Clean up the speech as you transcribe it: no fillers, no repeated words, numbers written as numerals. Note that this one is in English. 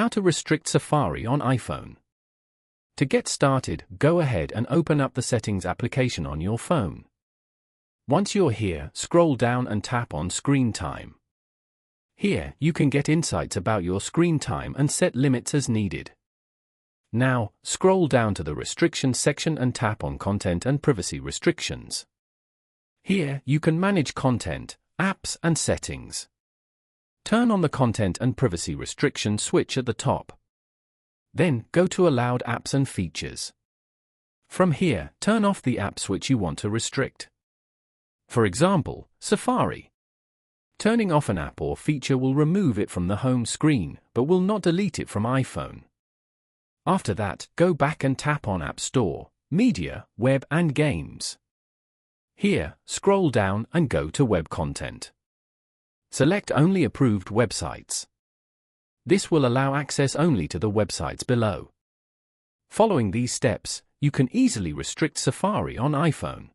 How to restrict Safari on iPhone. To get started, go ahead and open up the Settings application on your phone. Once you're here, scroll down and tap on Screen Time. Here, you can get insights about your screen time and set limits as needed. Now, scroll down to the Restrictions section and tap on Content and Privacy Restrictions. Here, you can manage content, apps, and settings. Turn on the Content and Privacy Restriction switch at the top. Then, go to Allowed Apps and Features. From here, turn off the apps which you want to restrict. For example, Safari. Turning off an app or feature will remove it from the home screen, but will not delete it from iPhone. After that, go back and tap on App Store, Media, Web and Games. Here, scroll down and go to Web Content. Select only approved websites. This will allow access only to the websites below. Following these steps, you can easily restrict Safari on iPhone.